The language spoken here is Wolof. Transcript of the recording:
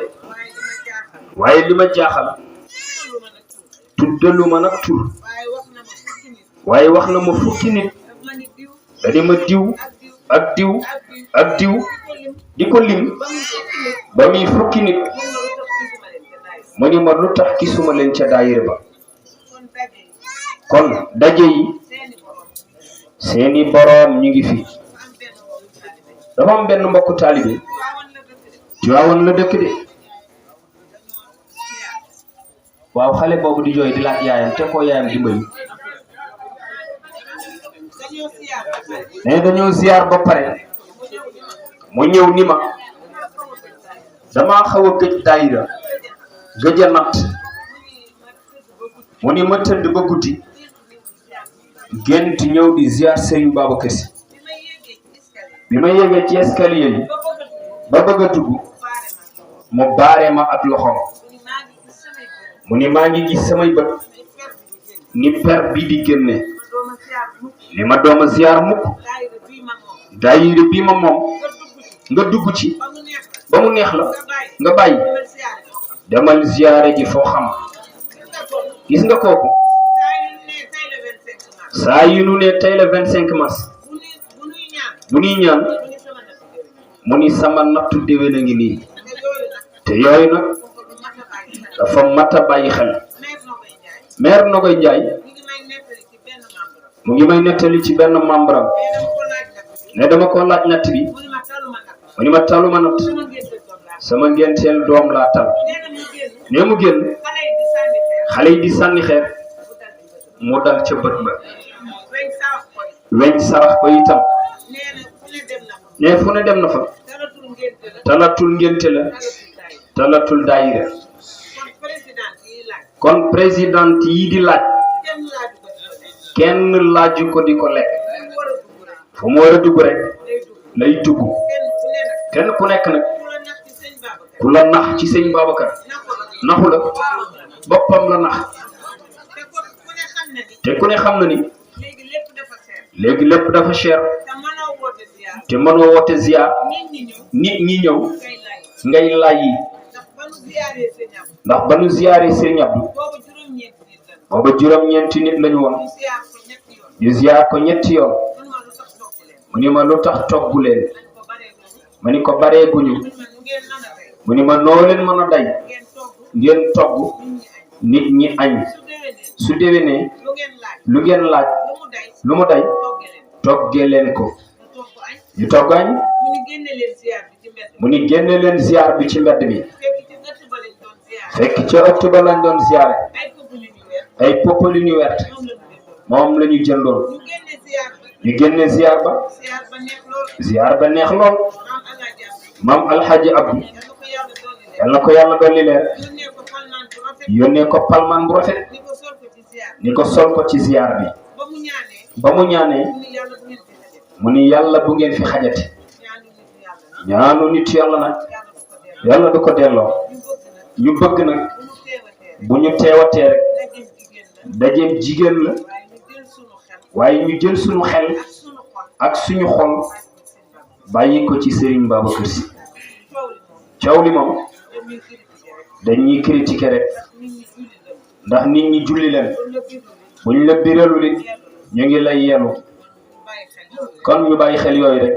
de waaye li ma jaaxal tuddaluma nag tur waaye wax na ma fukki nit dani ma diw ak diw ak diw di ko lim ba muy fukki nit mu ni ma lu tax gisuma leen ca daayira ba kon daje yi seeni boroom ñu ngi fi dafa am benn mbokku taalibe Tiwaawan la dëkk de waaw xale boobu di jooy di laaj yaayam te ko yaayam dimbali ne dañoo ziar ba pare mu ñëw ni ma dama xaw a gëj daayira gëj a natt mu ni ma tëdd ba guddi gént ñëw di ziar Serigne Babacar Sy bi ma yéegee ci escalier yi ba bëgg a dugg mu baare ma ak loxoom mu ni maa ngi gis samay bët ni per bi di génne ni ma dooma ziar mukk daayira bii ma moom nga dugg ci ba mu neex la nga bàyyi demal ziare ji foo xam gis nga kooku saa yu nu ne tey la 25 mars bu nuy ñaan mu ni sama nattu déwén a ngi nii te yooyu nag dafa mat a bàyyi xel maire Nogoy Njaay mu ngi may nettali ci benn membre am ne dama ko laaj natt bi mu ni ma taluma natt sama ngenteel doom laa tal ne mu génn xale yi di sànni xeer mu dal ca bët ba weñ sarax ko itam ne fu ne dem na fa talatul ngénte la talatul daayira kon président yi di laaj kenn laaju ko di ko lekk fu mu war a dugg rek lay dugg kenn ku nekk nag ku la nax ci sëñ Babacar naxu la boppam la nax te ku ne xam na ni léegi lépp dafa cher te mënoo woote ziar nit ñi ñëw ngay laaj yi ndax ba nu ziaree Serigne Abdou booba juróom-ñeenti nit lañu woon ñu ziar ko ñetti yoon mu ni ma lu tax toggu leen ma ni ko bareeguñu mu ni ma noo leen mën a day ngeen togg nit ñi añ su déwénee lu ngeen laaj lu mu day toggee leen ko ñu togg añ mu ni génne leen ziar bi ci mbedd bi fekk ca ëtt ba lañ doon ziare ay poppali ñu wert moom la ñu jëndoon ñu génne ziar ba neex lool maam alxaaji Abdou yal na ko yàlla dolli leer yónnee ko palman bu rafet ni ko sol ko ci ziar bi ba mu ñaanee mu ni yàlla bu ngeen fi xajati ñaanu nit yàlla nag yàlla du ko delloo ñu bëgg nag bu ñu teewatee rek dajeem jigéen la waaye ñu jël suñu xel ak suñu xol bàyyi ko ci Serigne Babacar Sy coow li moom dañuy critiquer rek ndax nit ñi julli leen buñ la biralu li ñu ngi lay yelu kon ñu bàyyi xel yooyu rek